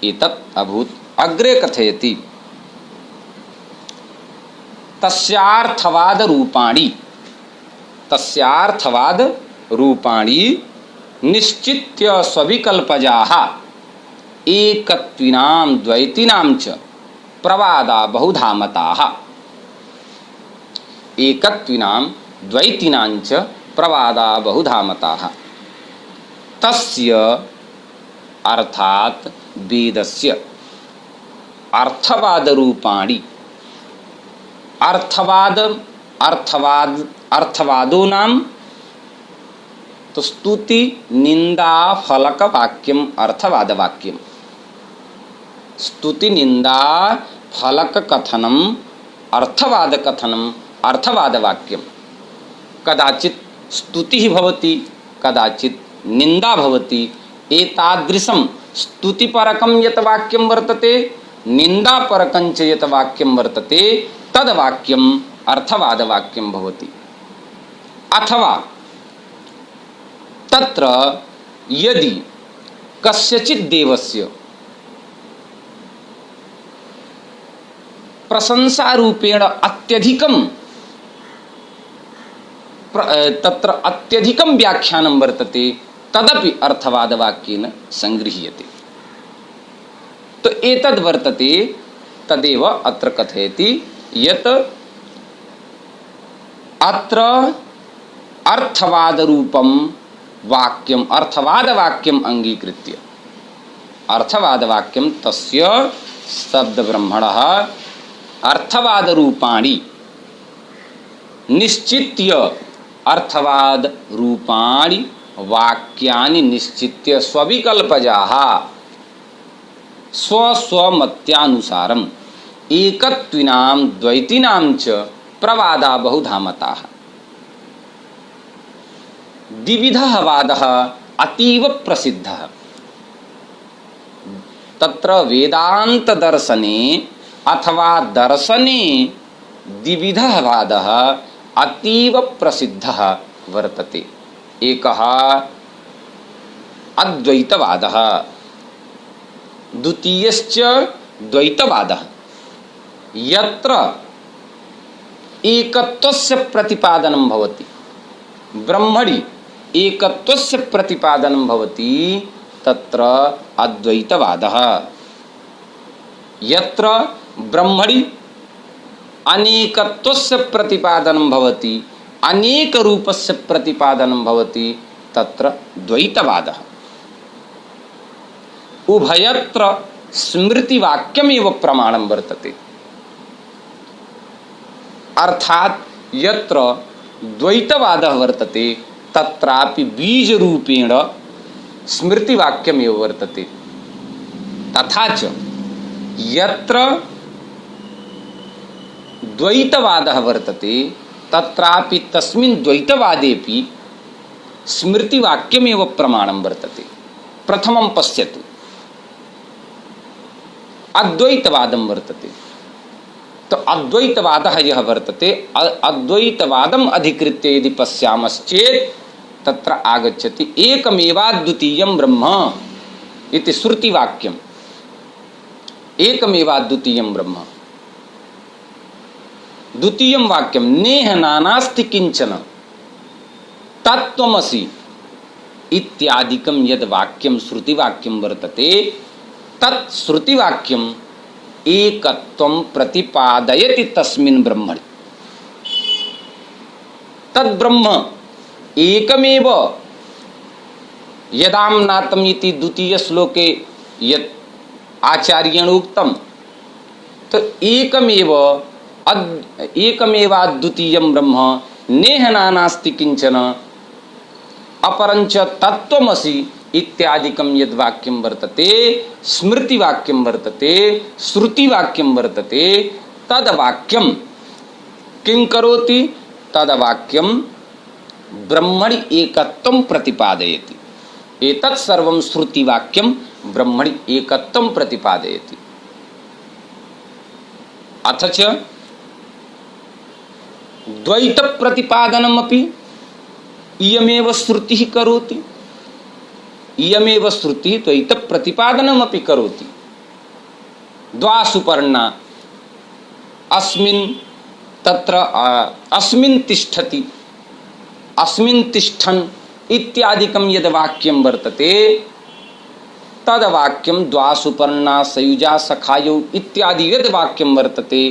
एतत् अभूत्। अग्रे कथयति तस्यार्थवाद रूपाणि निश्चित्य स्वविकल्पजाः एकत्विनां द्वैतीनां च प्रवादा बहुधामताः। एकत्विनां द्वैतीनां च प्रवादा बहुधामताः। तस्य अर्थात वेदस्य अर्थवाद रूपाणि अर्थवादो नाम तो स्तुति निंदा फलक वाक्यम अर्थवाद वाक्यम। स्तुति निंदा फलक कथनम अर्थवाद कथनम अर्थवाद वाक्यम। कदाचित स्तुति भवति कदाचित् निंदा भवति। एतादृशं स्तुतिपरकं यत् वाक्यं वर्तते निंदापरकं च यत् वाक्यं वर्तते तद् वाक्यम् अर्थवादवाक्यं भवति। अथवा तत्र यदि कस्यचित् देवस्य प्रशंसारूपेण अत्यधिकं तत्र अत्यधिकं व्याख्यानं वर्तते तदपि अर्थवादवाक्येन संगृह्यते। तो एतद् वर्तते तदेव अत्र कथयति यत् अत्र अर्थवादरूपं वाक्यम् अर्थवादवाक्यम् अंगीकृत्य अर्थवादवाक्यं तस्य शब्दब्रह्मणः अर्थवादरूपाणि निश्चित्य अर्थवादरूपाणि वाक्यानि निश्चित्य स्वविकल्पजाः स्वस्वमत्यानुसारम् एकत्विनां द्वैतीनां च प्रवादा बहुधा मताः। द्विविधः वादः अतीव प्रसिद्धः। तत्र वेदान्तदर्शने अथवा दर्शने द्विविधः वादः अतीव प्रसिद्धः वर्तते। एकः अद्वैतवादः, द्वितीयश्च द्वैतवादः। यत्र एकत्वस्य प्रतिपादनं भवति, ब्रह्मणि एकत्वस्य प्रतिपादनं भवति तत्र अद्वैतवादः। यत्र ब्रह्मणि अनेकत्वस्य प्रतिपादनं भवति, अनेक रूपस्य प्रतिपादनं भवति तत्र द्वैतवादः। उभयत्र स्मृतिवाक्यमेव प्रमाणं वर्तते। अर्थात यत्र द्वैतवादः वर्तते तत्रापि बीजरूपेण स्मृतिवाक्यमेव वर्तते। तथा च यत्र द्वैतवादः वर्तते तत्रापि तस्मिन् द्वैतवादेपि स्मृतिवाक्यमेव प्रमाणं वर्तते। प्रथमं पश्यतु, अद्वैतवादं वर्तते। तो अद्वैतवादः यः वर्तते, अद्वैतवादम् अधिकृत्य यदि पश्यामश्चेत् तत्र आगच्छति एकमेवाद्वितीयं ब्रह्म इति श्रुतिवाक्यम्। एकमेवाद्वितीयं ब्रह्म। द्वितीयं वाक्यं नेह नानास्ति किंचन तत्त्वमसि इत्यादिकं यद् वाक्यं श्रुतिवाक्यं वर्तते तत् श्रुतिवाक्यम् एकत्वं प्रतिपादयति तस्मिन् ब्रह्मणि। तद् ब्रह्म एकमेव यदाम्नातम् इति द्वितीय श्लोके यत् आचार्येण उक्तं, तो एकमेवाद्वितीयं ब्रह्म नेह नानास्ति किंचन अपरंच तत्त्वमसि इत्यादिकं यद् वाक्यं वर्तते, स्मृतिवाक्यं वर्तते, श्रुतिवाक्यं वर्तते, तद् वाक्यं किं करोति? तद् वाक्यं ब्रह्मणि एकत्वं प्रतिपादयति। एतत् सर्वं श्रुतिवाक्यं ब्रह्मणि एकत्वं प्रतिपादयति। अथ च द्वैत प्रतिपादनमपि इयमेव श्रुतिः करोति। इयमेव श्रुतिः द्वैत प्रतिपादनमपि करोति। द्वासुपर्णा अस्मिन् तत्र अस्मिन् तिष्ठति, अस्मिन् तिष्ठन् इत्यादिकं यद् वाक्यं वर्तते तद् वाक्यं द्वासुपर्णा सयुजा सखायौ इत्यादि यद् वाक्यं वर्तते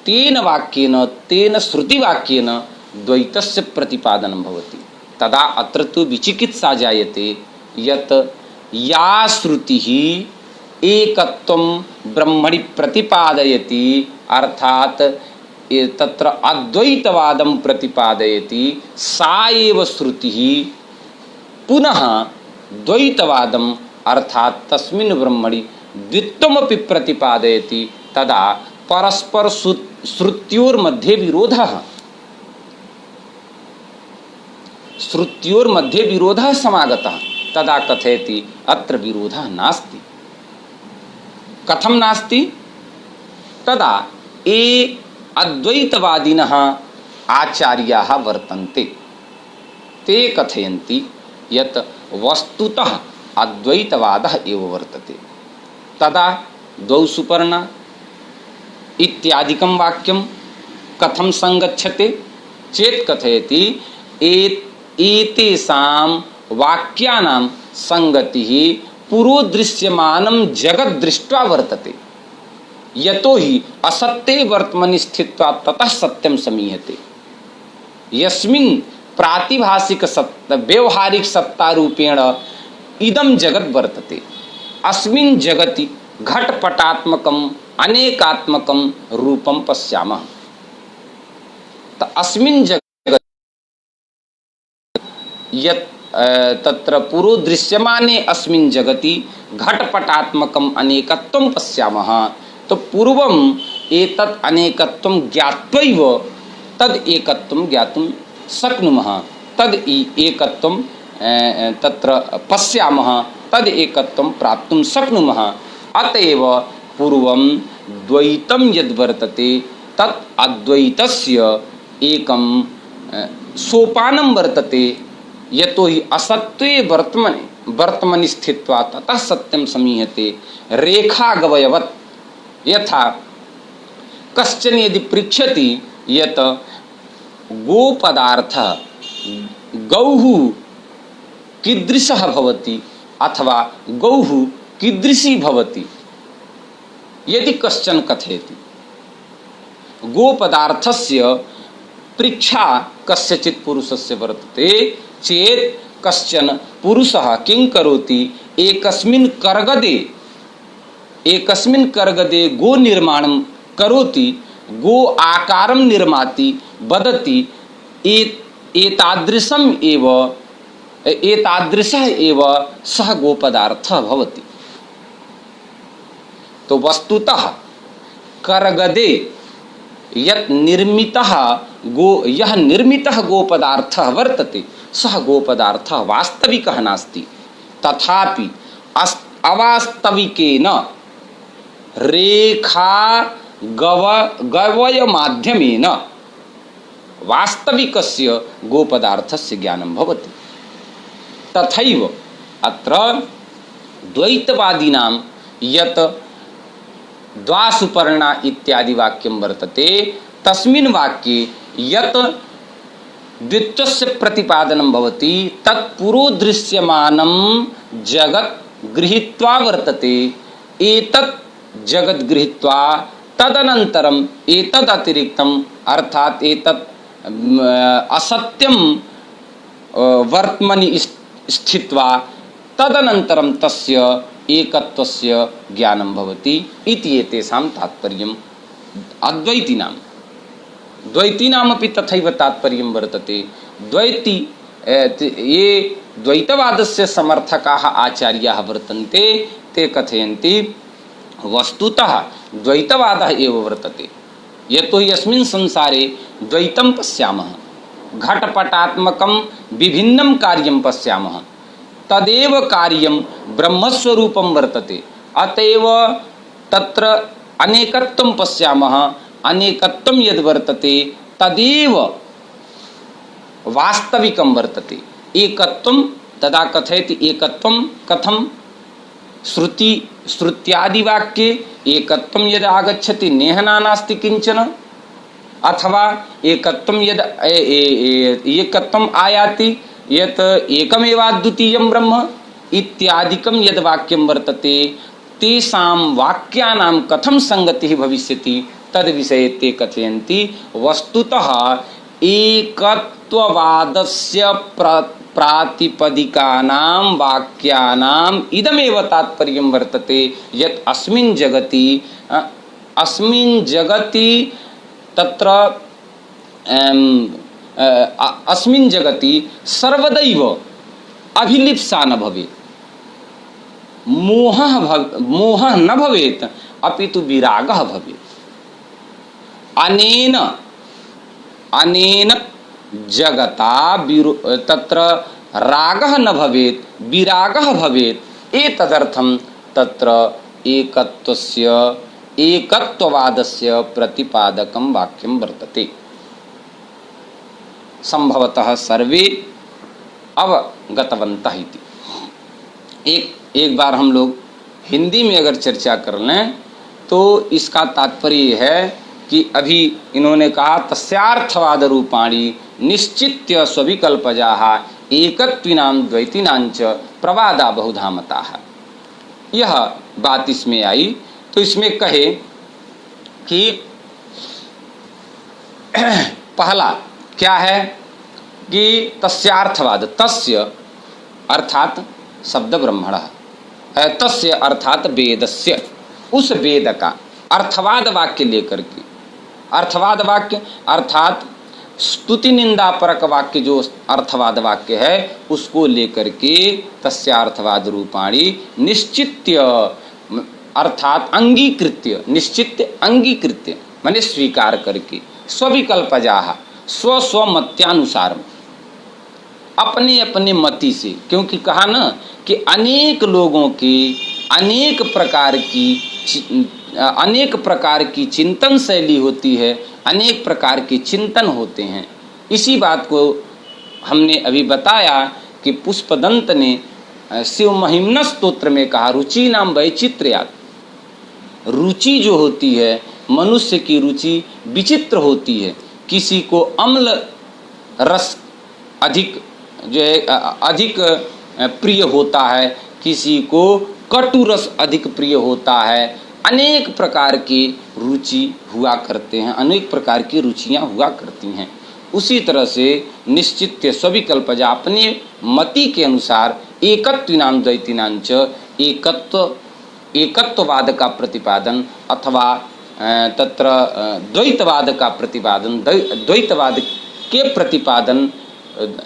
तेन वाक्येन तेन श्रुतिवाक्येन द्वैतस्य प्रतिपादनं भवति। तदा अत्र तु विचिकित्सा जायते यत् या श्रुतिः एकत्वं ब्रह्मणि प्रतिपादयति अर्थात तत्र अद्वैतवादं प्रतिपादयति, सा एव श्रुतिः पुनः द्वैतवादम् अर्थात तस्मिन् ब्रह्मणि द्वित्वमपि प्रतिपादयति। तदा परस्पर श्रुत्योर्मध्ये विरोधः। श्रुत्योर्मध्ये विरोधः समागतः तदा कथयति अत्र विरोधः नास्ति। कथं नास्ति? तदा ये अद्वैतवादिनः आचार्याः वर्तन्ते ते कथयन्ति यत् वस्तुतः अद्वैतवादः एव वर्तते। तदा द्वौ सुपर्णा इत्यादिकं वाक्यं कथं संगच्छते चेत् कथयति एतेषां वाक्यानां संगतिः पुरोदृश्यमानं जगत् दृष्ट्वा वर्तते। यतो हि असत्ये वर्तमनि स्थित्वा ततः सत्यं समीहते। यस्मिन् प्रातिभाषिक सत्य व्यवहारिक सत्ता रूपेण इदं जगत् वर्तते, अस्मिन् जगति घटपटात्मकम् अनेकात्मकं रूपं पश्यामः। अस्मिन् जगति यत् तत्र पुरोदृश्यमाने अस्मिन् जगति घटपटात्मकम् अनेकत्वं पश्यामः। तो पूर्वम् एतत् अनेकत्वं ज्ञात्वैव तद् एकत्वं ज्ञातुं शक्नुमः, तद् एकत्वं तत्र पश्यामः, तद् एकत्वं प्राप्तुं शक्नुमः। अतएव पूर्वं द्वैतं यद् वर्तते तत् अद्वैतस्य एकं सोपानं वर्तते। यतो हि असत्ये वर्तमनि स्थित्वा ततः सत्यं समीहते। रेखागवयवत् यथा कश्चन यदि पृच्छति यत् गोपदार्थः गौः कीदृशः भवति अथवा गौः कीदृशी भवति, यदि कश्चन कथयति गोपदार्थस्य परीक्षा कस्यचित् पुरुषस्य वर्तते चेत् कश्चन पुरुषः किं करोति, एकस्मिन् करगदे गो निर्माणं करोति, गो आकारं निर्माति, वदति एतादृशः एव सः गोपदार्थः भवति। तो वस्तुतः करगदे यः निर्मितः गोपदार्थः वर्तते सः गोपदार्थः वास्तविकः नास्ति। तथापि अवास्तविकेन रेखा गवय माध्यमेन वास्तविकस्य गोपदार्थस्य ज्ञानं भवति। तथैव अत्र द्वैतवादिनां यत् द्वासुपर्णा इत्यादि वाक्यं वर्तते तस्मिन् वाक्ये यत् द्वित्वस्य प्रतिपादनं भवति तत् पुरोदृश्यमानं जगत् गृहीत्वा वर्तते। एतत् जगत् गृहीत्वा तदनन्तरम् एतद् अतिरिक्तम् अर्थात् एतत् असत्यं वर्त्मनि स्थित्वा तदनन्तरं तस्य एकत्वस्य ज्ञानं भवति इति एतेषां तात्पर्यम्। द्वैतीनामपि तथैव तात्पर्यं वर्तते। ये द्वैतवादस्य समर्थकाः आचार्याः वर्तन्ते ते कथयन्ति वस्तुतः द्वैतवादः एव वर्तते। यतो हि अस्मिन् संसारे द्वैतं पश्यामः, घटपटात्मकं विभिन्नं कार्यं पश्यामः, तदेव कार्यं ब्रह्मस्वरूपं वर्तते। अतएव तत्र अनेकत्वं पश्यामः, अनेकत्वं यद् वर्तते तदेव वास्तविकं वर्तते। एकत्वं तदा कथयति एकत्वं कथं श्रुत्यादिवाक्ये एकत्वं यद् आगच्छति नेहना नास्ति किंचन, अथवा एकत्वं यद् एकत्वम् आयाति यत् एकमेवाद्वितीयं ब्रह्म इत्यादिकं यद् वाक्यं वर्तते तेषां वाक्यानां कथं संगतिः भविष्यति तद्विषये ते कथयन्ति वस्तुतः एकत्ववादस्य प्रातिपदिकानां वाक्यानाम् इदमेव तात्पर्यं वर्तते यत् अस्मिन् जगति तत्र अस्मिन् जगति सर्वदैव अभिलिप्सा न भवेत्, मोहः न भवेत्, अपितु विरागः भवेत्। अनेन जगता तत्र रागः न भवेत् विरागः भवेत् एतदर्थं तत्र एकत्वस्य एकत्ववादस्य प्रतिपादकं वाक्यं वर्तते। संभवतः सर्वे अवगतवन्तः इति। एक बार हम लोग हिंदी में अगर चर्चा कर लें तो इसका तात्पर्य है कि अभी इन्होंने कहा तस्यार्थवाद रूपाणि निश्चित्य स्वविकल्पजाः एकत्विनां द्वैतिनांच प्रवादा बहुधा मताः। यह बात इसमें आई तो इसमें कहे कि पहला क्या है कि तस्यार्थवाद, तस्य अर्थात शब्द ब्रह्मणः, तस्य अर्थात वेदस्य, उस वेद का अर्थवाद वाक्य लेकर के, अर्थवाद वाक्य अर्थात स्तुति निंदा परक वाक्य जो अर्थवाद वाक्य है उसको लेकर के तस्यार्थवाद रूपाणी निश्चित्य अर्थात अंगीकृत्य, निश्चित्य अंगीकृत्य माने स्वीकार करके, स्वविकल्पजाः स्व स्व मत्यानुसार, अपने अपने मति से, क्योंकि कहा ना कि अनेक लोगों की अनेक प्रकार की चिंतन शैली होती है, अनेक प्रकार के चिंतन होते हैं। इसी बात को हमने अभी बताया कि पुष्पदंत ने शिव महिम्न स्तोत्र में कहा रुचि नाम वैचित्र्यात्। रुचि जो होती है, मनुष्य की रुचि विचित्र होती है। किसी को अम्ल रस अधिक जो है अधिक प्रिय होता है, किसी को कटु रस अधिक प्रिय होता है। अनेक प्रकार की रुचि हुआ करते हैं, अनेक प्रकार की रुचियां हुआ करती हैं। उसी तरह से निश्चित स्वविकल्पजा अपने मति के अनुसार एकत्विनां द्वैतिनांच एकत्ववाद का प्रतिपादन अथवा तत्र द्वैतवाद का प्रतिपादन, द्वैतवाद के प्रतिपादन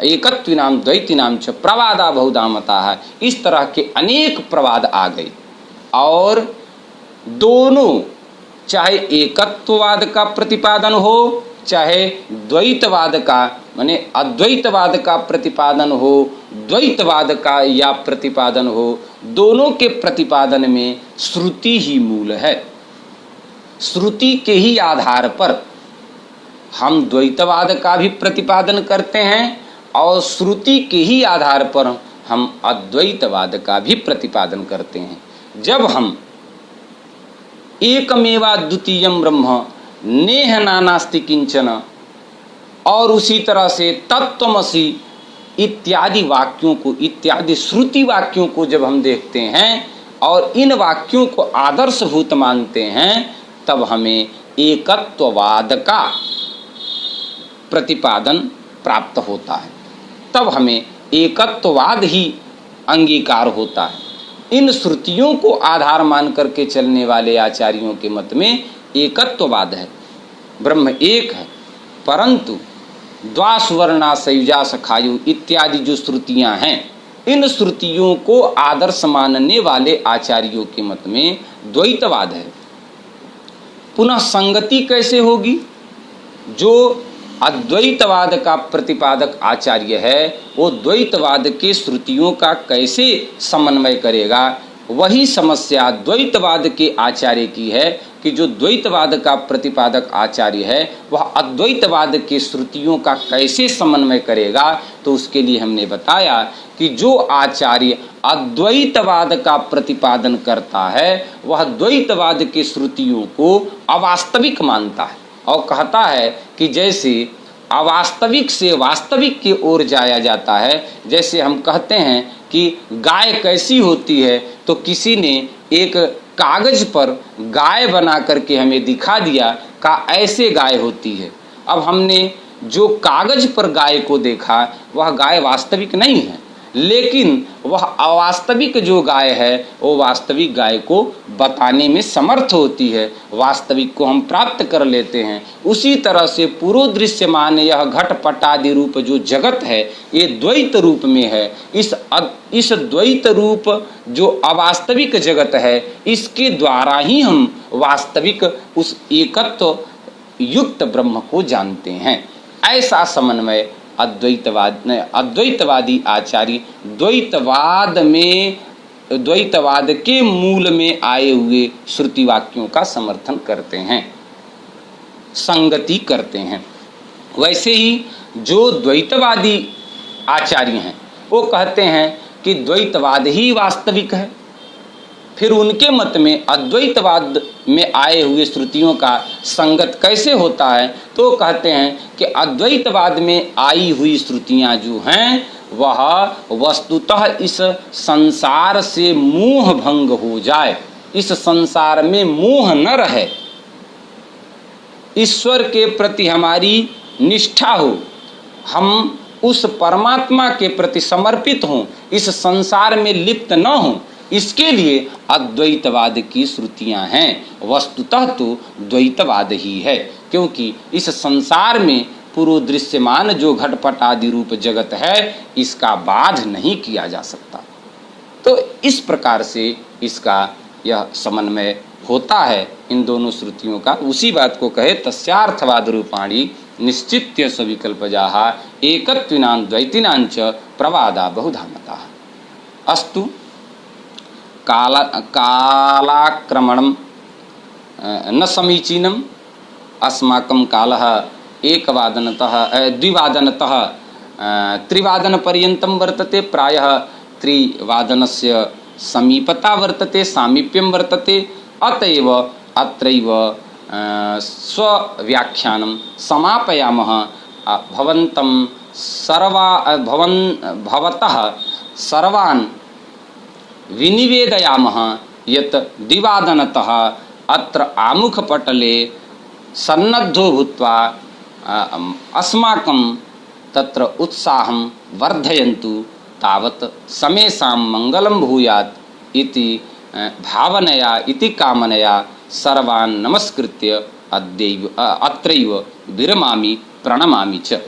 एकत्विनां द्वैतिनां च प्रवादा बहुधा मताः। इस तरह के अनेक प्रवाद आ गए और दोनों, चाहे एकत्ववाद का प्रतिपादन हो चाहे द्वैतवाद का माने अद्वैतवाद का प्रतिपादन हो, द्वैतवाद का या प्रतिपादन हो, दोनों के प्रतिपादन में श्रुति ही मूल है। श्रुति के ही आधार पर हम द्वैतवाद का भी प्रतिपादन करते हैं और श्रुति के ही आधार पर हम अद्वैतवाद का भी प्रतिपादन करते हैं। जब हम एकमेवा द्वितीयं ब्रह्म नेह नानास्ति किंचन और उसी तरह से तत्त्वमसि इत्यादि वाक्यों को, इत्यादि श्रुति वाक्यों को जब हम देखते हैं और इन वाक्यों को आदर्शभूत मानते हैं, तब हमें एकत्ववाद का प्रतिपादन प्राप्त होता है, तब हमें एकत्ववाद ही अंगीकार होता है। इन श्रुतियों को आधार मान करके चलने वाले आचार्यों के मत में एकत्ववाद है, ब्रह्म एक है, परंतु द्वासवर्णा सयुजा सखायु इत्यादि जो श्रुतियां हैं, इन श्रुतियों को आदर्श मानने वाले आचार्यों के मत में द्वैतवाद है। पुनः संगति कैसे होगी? जो अद्वैतवाद का प्रतिपादक आचार्य है वो द्वैतवाद के श्रुतियों का कैसे समन्वय करेगा? वही समस्या द्वैतवाद के आचार्य की है कि जो द्वैतवाद का प्रतिपादक आचार्य है वह अद्वैतवाद के श्रुतियों का कैसे समन्वय करेगा। तो उसके लिए हमने बताया कि जो आचार्य अद्वैतवाद का प्रतिपादन करता है वह द्वैतवाद के श्रुतियों को अवास्तविक मानता है और कहता है कि जैसे अवास्तविक से वास्तविक की ओर जाया जाता है। जैसे हम कहते हैं कि गाय कैसी होती है, तो किसी ने एक कागज पर गाय बना करके हमें दिखा दिया, का ऐसे गाय होती है। अब हमने जो कागज पर गाय को देखा वह गाय वास्तविक नहीं है, लेकिन वह अवास्तविक जो गाय है वो वास्तविक गाय को बताने में समर्थ होती है, वास्तविक को हम प्राप्त कर लेते हैं। उसी तरह से पूर्व दृश्यमान यह घटपटादि रूप जो जगत है ये द्वैत रूप में है। इस द्वैत रूप जो अवास्तविक जगत है इसके द्वारा ही हम वास्तविक उस एकत्व युक्त ब्रह्म को जानते हैं। ऐसा समन्वय अद्वैतवादी आचार्य द्वैतवाद के मूल में आए हुए श्रुति वाक्यों का समर्थन करते हैं, संगति करते हैं। वैसे ही जो द्वैतवादी आचार्य हैं वो कहते हैं कि द्वैतवाद ही वास्तविक है। फिर उनके मत में अद्वैतवाद में आए हुए श्रुतियों का संगत कैसे होता है, तो कहते हैं कि अद्वैतवाद में आई हुई श्रुतियां जो हैं वह वस्तुतः इस संसार से मोह भंग हो जाए, इस संसार में मोह न रहे, ईश्वर के प्रति हमारी निष्ठा हो, हम उस परमात्मा के प्रति समर्पित हों, इस संसार में लिप्त न हों, इसके लिए अद्वैतवाद की श्रुतियां हैं। वस्तुतः तो द्वैतवाद ही है, क्योंकि इस संसार में पूर्व दृश्यमान जो घटपट आदि रूप जगत है इसका बाध नहीं किया जा सकता। तो इस प्रकार से इसका यह समन्वय होता है इन दोनों श्रुतियों का। उसी बात को कहे तस्यार्थवाद रूपाणी निश्चित्य सविकल्पजाः एकत्विनां द्वैतिनां च प्रवादा बहुधा मताः। अस्तु, कालाक्रमणं न समीचीनम्, अस्माकं कालः एकवादनतः द्विवादनतः त्रिवादनपर्यन्तं वर्तते। प्रायः त्रिवादनस्य समीपता वर्तते, सामीप्यं वर्तते। अतएव अत्रैव स्वव्याख्यानं समापयामः। भवतः सर्वान् विनिवेदयामः यत् द्विवादनतः अत्र आमुखपटले सन्नद्धो भूत्वा अस्माकं तत्र उत्साहं वर्धयन्तु, तावत् समेषां मङ्गलं भूयात् इति भावनया इति कामनया सर्वान् नमस्कृत्य अत्रैव विरमामि, प्रणमामि च।